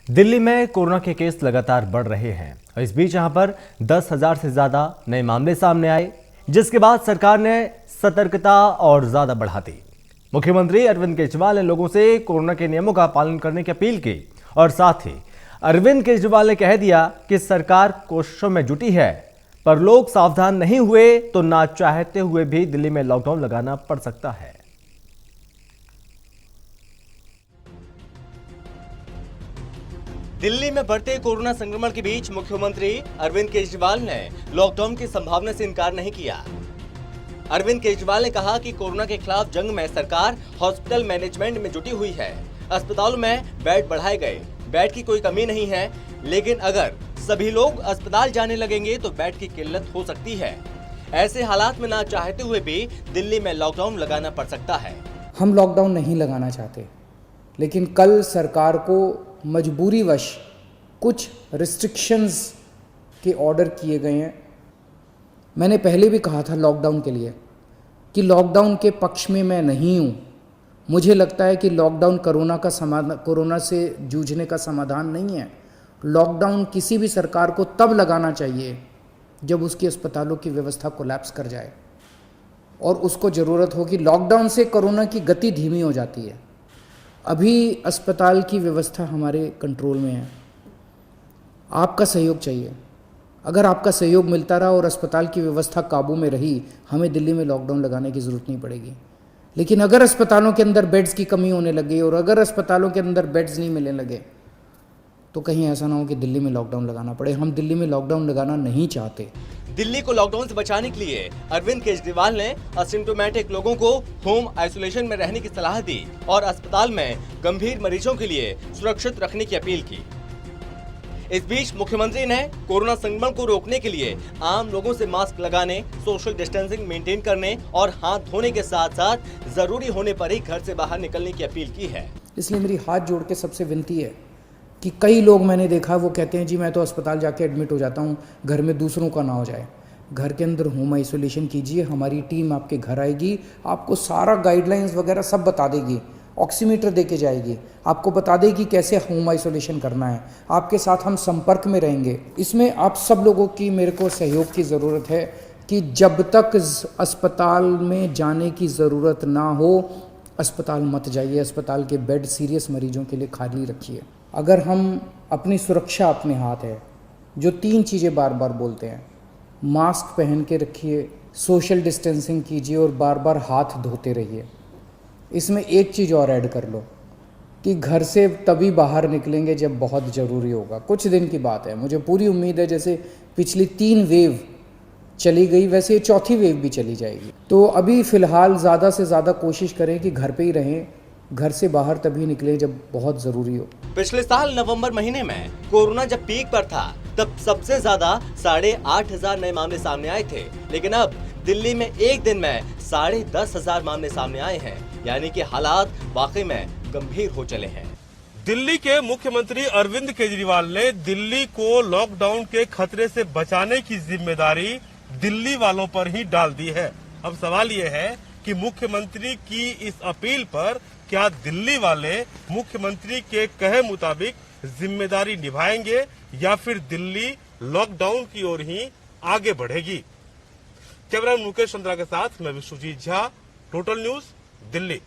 दिल्ली में कोरोना के केस लगातार बढ़ रहे हैं। इस बीच यहां पर 10,000 से ज्यादा नए मामले सामने आए, जिसके बाद सरकार ने सतर्कता और ज्यादा बढ़ा दी। मुख्यमंत्री अरविंद केजरीवाल ने लोगों से कोरोना के नियमों का पालन करने की अपील की और साथ ही अरविंद केजरीवाल ने कह दिया कि सरकार कोशिशों में जुटी है, पर लोग सावधान नहीं हुए तो ना चाहते हुए भी दिल्ली में लॉकडाउन लगाना पड़ सकता है। दिल्ली में बढ़ते कोरोना संक्रमण के बीच मुख्यमंत्री अरविंद केजरीवाल ने लॉकडाउन की संभावना से इनकार नहीं किया। अरविंद केजरीवाल ने कहा कि कोरोना के खिलाफ जंग में सरकार हॉस्पिटल मैनेजमेंट में जुटी हुई है। अस्पतालों में बेड बढ़ाए गए, बेड की कोई कमी नहीं है, लेकिन अगर सभी लोग अस्पताल जाने लगेंगे तो बेड की किल्लत हो सकती है। ऐसे हालात में ना चाहते हुए भी दिल्ली में लॉकडाउन लगाना पड़ सकता है। हम लॉकडाउन नहीं लगाना चाहते, लेकिन कल सरकार को मजबूरीवश कुछ रिस्ट्रिक्शंस के ऑर्डर किए गए हैं। मैंने पहले भी कहा था लॉकडाउन के लिए कि लॉकडाउन के पक्ष में मैं नहीं हूँ। मुझे लगता है कि लॉकडाउन कोरोना से जूझने का समाधान नहीं है। लॉकडाउन किसी भी सरकार को तब लगाना चाहिए जब उसकी अस्पतालों की व्यवस्था कोलैप्स कर जाए और उसको ज़रूरत हो कि लॉकडाउन से कोरोना की गति धीमी हो जाती है। अभी अस्पताल की व्यवस्था हमारे कंट्रोल में है। आपका सहयोग चाहिए। अगर आपका सहयोग मिलता रहा और अस्पताल की व्यवस्था काबू में रही, हमें दिल्ली में लॉकडाउन लगाने की ज़रूरत नहीं पड़ेगी। लेकिन अगर अस्पतालों के अंदर बेड्स की कमी होने लगी और अगर अस्पतालों के अंदर बेड्स नहीं मिलने लगे तो कहीं ऐसा ना हो कि दिल्ली में लॉकडाउन लगाना पड़े। हम दिल्ली में लॉकडाउन लगाना नहीं चाहते। दिल्ली को लॉकडाउन से बचाने के लिए अरविंद केजरीवाल ने असिम्प्टोमेटिक लोगों को होम आइसोलेशन में रहने की सलाह दी और अस्पताल में गंभीर मरीजों के लिए सुरक्षित रखने की अपील की। इस बीच मुख्यमंत्री ने कोरोना संक्रमण को रोकने के लिए आम लोगों से मास्क लगाने, सोशल डिस्टेंसिंग मेंटेन करने और हाथ धोने के साथ साथ जरूरी होने पर ही घर से बाहर निकलने की अपील की है। इसलिए मेरी हाथ जोड़ के सबसे विनती है कि कई लोग मैंने देखा वो कहते हैं जी मैं तो अस्पताल जाके एडमिट हो जाता हूँ, घर में दूसरों का ना हो जाए। घर के अंदर होम आइसोलेशन कीजिए। हमारी टीम आपके घर आएगी, आपको सारा गाइडलाइंस वगैरह सब बता देगी, ऑक्सीमीटर दे के जाएगी, आपको बता देगी कैसे होम आइसोलेशन करना है। आपके साथ हम संपर्क में रहेंगे। इसमें आप सब लोगों की मेरे को सहयोग की ज़रूरत है कि जब तक अस्पताल में जाने की ज़रूरत ना हो, अस्पताल मत जाइए। अस्पताल के बेड सीरियस मरीजों के लिए खाली रखिए। अगर हम अपनी सुरक्षा अपने हाथ है, जो 3 चीज़ें बार बार बोलते हैं, मास्क पहन के रखिए, सोशल डिस्टेंसिंग कीजिए और बार बार हाथ धोते रहिए। इसमें एक चीज़ और ऐड कर लो कि घर से तभी बाहर निकलेंगे जब बहुत ज़रूरी होगा। कुछ दिन की बात है, मुझे पूरी उम्मीद है जैसे पिछली 3 वेव चली गई वैसे 4थी वेव भी चली जाएगी। तो अभी फ़िलहाल ज़्यादा से ज़्यादा कोशिश करें कि घर पे ही रहें। घर से बाहर तभी निकले जब बहुत ज़रूरी हो। पिछले साल नवंबर महीने में कोरोना जब पीक पर था तब सबसे ज्यादा 8,500 नए मामले सामने आए थे, लेकिन अब दिल्ली में एक दिन में 10,500 मामले सामने आए हैं, यानी कि हालात वाकई में गंभीर हो चले हैं। दिल्ली के मुख्यमंत्री अरविंद केजरीवाल ने दिल्ली को लॉकडाउन के खतरे से बचाने की जिम्मेदारी दिल्ली वालों पर ही डाल दी है। अब सवाल ये है कि मुख्यमंत्री की इस अपील पर क्या दिल्ली वाले मुख्यमंत्री के कहे मुताबिक जिम्मेदारी निभाएंगे या फिर दिल्ली लॉकडाउन की ओर ही आगे बढ़ेगी। कैमरा मुकेश चंद्रा के साथ मैं विश्वजीत झा, टोटल न्यूज, दिल्ली।